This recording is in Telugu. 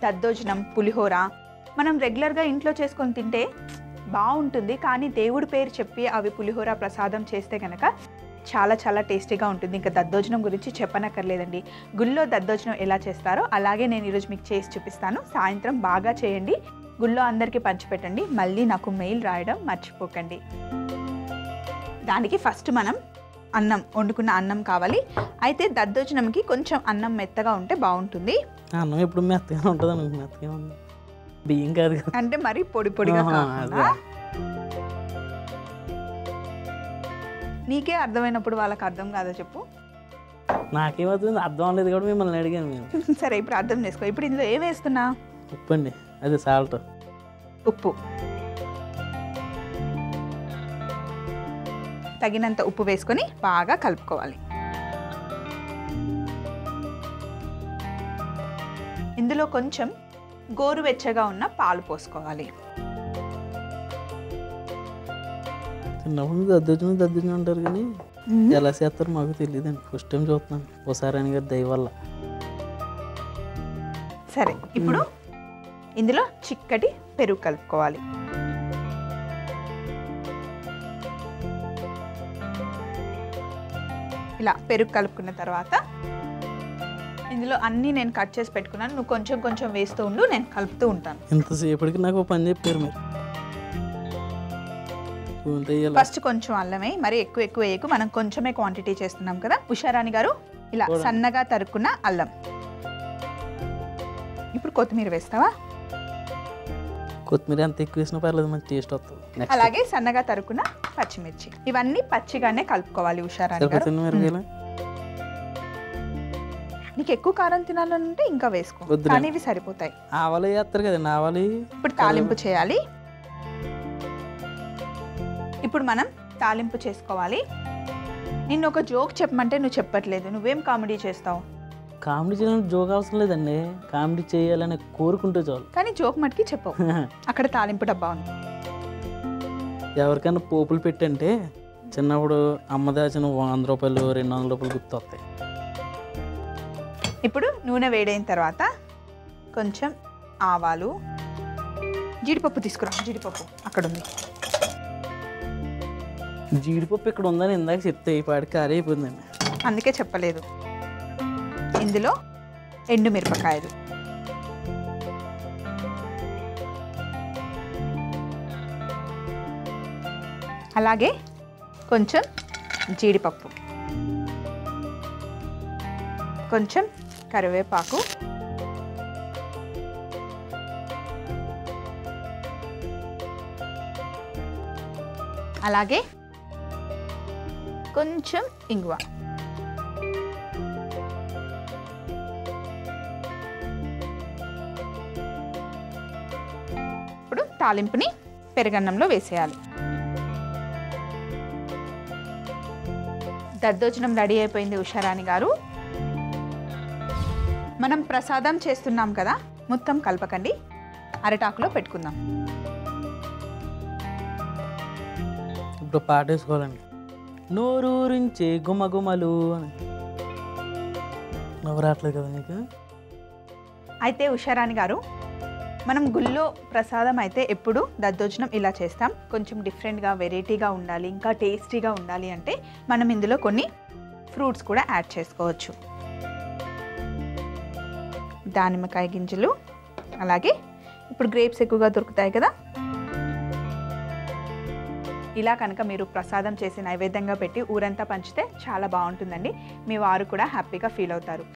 దద్దోజనం, పులిహోర మనం రెగ్యులర్గా ఇంట్లో చేసుకొని తింటే బాగుంటుంది. కానీ దేవుడి పేరు చెప్పి అవి పులిహోర ప్రసాదం చేస్తే కనుక చాలా చాలా టేస్టీగా ఉంటుంది. ఇంకా దద్దోజనం గురించి చెప్పనక్కర్లేదండి. గుళ్ళో దద్దోజనం ఎలా చేస్తారో అలాగే నేను ఈరోజు మీకు చేసి చూపిస్తాను. సాయంత్రం బాగా చేయండి, గుళ్ళో అందరికీ పంచిపెట్టండి. మళ్ళీ నాకు మెయిల్ రాయడం మర్చిపోకండి. దానికి ఫస్ట్ మనం అన్నం, వండుకున్న అన్నం కావాలి. అయితే దద్దోజనంకి కొంచెం అన్నం మెత్తగా ఉంటే బాగుంటుంది. అన్నం ఎప్పుడు మెత్తగా ఉంటుంది, మెత్తగా ఉంది బియ్యం కాదు అంటే మరి పొడి పొడిగా కాకుండా. నీకే అర్థమైనప్పుడు వాళ్ళకి అర్థం కాదో చెప్పు. నాకేమవుతుంది అర్థం అవ్వలేదు కూడా మిమ్మల్ని అడిగాను నేను. సరే ఇప్పుడు అర్థం చేసుకో. ఇప్పుడు ఇందులో ఏం వేస్తున్నా? ఉప్పు అండి, అది సాల్ట్. ఉప్పు, తగినంత ఉప్పు వేసుకొని బాగా కలుపుకోవాలి. ఇందులో కొంచెం గోరువెచ్చగా ఉన్న పాలు పోసుకోవాలి. చిన్నప్పుడు దద్దోజనం అంటారు కానీ ఎలా చేస్తారో మాకు తెలియదండి. ఫస్ట్ టైం చూస్తున్నాను, ఓసారి గారు దయ వల్ల. సరే ఇప్పుడు ఇందులో చిక్కటి పెరుగు కలుపుకోవాలి. ఇలా పెరుగు కలుపుకున్న తర్వాత ఇందులో అన్నీ నేను కట్ చేసి పెట్టుకున్నాను. నువ్వు కొంచెం కొంచెం వేస్తూ ఉండు, నేను కలుపుతూ ఉంటాను. ఇంతసేపటికి నాకు పని చెప్పారు మీరు. ఫస్ట్ కొంచెం అల్లమే, మరి ఎక్కువ వేయకు, మనం కొంచెమే క్వాంటిటీ చేస్తున్నాం కదా. ఉషారాణి గారు ఇలా సన్నగా తరుక్కున్న అల్లం. ఇప్పుడు కొత్తిమీర వేస్తావా? కొత్తిమీర ఎంత ఎక్కువ వేసినా పర్లేదు, మంచి టేస్ట్ వస్తుంది. అలాగే సన్నగా తరుక్కున్న పచ్చిమిర్చి. ఇవన్నీ పచ్చిగానే కలుపుకోవాలి. ఉషారాణి గారు నీకు ఎక్కువ కారం తినాలంటే ఇంకా వేసుకో, కానీ ఇవి సరిపోతాయి. ఆవాలు వేస్తారు కదండి, ఆవాలు. ఇప్పుడు తాలింపు చేయాలి. ఇప్పుడు మనం తాలింపు చేసుకోవాలి. నిన్ను ఒక జోక్ చెప్పమంటే నువ్వు చెప్పట్లేదు. నువ్వేం కామెడీ చేస్తావు? కామెడీ చేయాలని జోక్ అవసరం లేదండి, కామెడీ చేయాలని కోరుకుంటే చాలు. కానీ జోక్ మటుకి చెప్పవు. అక్కడ తాలింపు డబ్బా ఉంది. ఎవరికైనా పోపులు పెట్టంటే చిన్నప్పుడు అమ్మ దాచిన 100 రూపాయలు 200 రూపాయలు గుర్తు వస్తాయి. ఇప్పుడు నూనె వేడైన తర్వాత కొంచెం ఆవాలు, జీడిపప్పు తీసుకురా. జీడిపప్పు అక్కడ ఉంది. జీడిపప్పు ఇక్కడ ఉందని ఇందాక చెప్తే ఈ పాడి కారీ అయిపోయిందండి, అందుకే చెప్పలేదు. ఇందులో ఎండుమిరపకాయలు, అలాగే కొంచెం జీడిపప్పు, కొంచెం కరివేపాకు, అలాగే కొంచెం ఇంగువ. ఇప్పుడు తాలింపుని పెరుగన్నంలో వేసేయాలి. దద్దోజనం రెడీ అయిపోయింది ఉషారాణి గారు. మనం ప్రసాదం చేస్తున్నాం కదా, మొత్తం కలపకండి, అరటాకులో పెట్టుకుందాం. ఇప్పుడు పాట వేసుకోవాలండి. నోరూరించే గుమగుమలు అని. నవ్వు రావట్లేదు కదా నీకు? అయితే ఉషారాణి గారు, మనం గుళ్ళో ప్రసాదం అయితే ఎప్పుడు దద్దోజనం ఇలా చేస్తాం. కొంచెం డిఫరెంట్గా, వెరైటీగా ఉండాలి, ఇంకా టేస్టీగా ఉండాలి అంటే మనం ఇందులో కొన్ని ఫ్రూట్స్ కూడా యాడ్ చేసుకోవచ్చు. దానిమ్మకాయ గింజలు, అలాగే ఇప్పుడు గ్రేప్స్ ఎక్కువగా దొరుకుతాయి కదా, ఇలా కనుక మీరు ప్రసాదం చేసి నైవేద్యంగా పెట్టి ఊరంతా పంచితే చాలా బాగుంటుందండి. మీ వారు కూడా హ్యాపీగా ఫీల్ అవుతారు.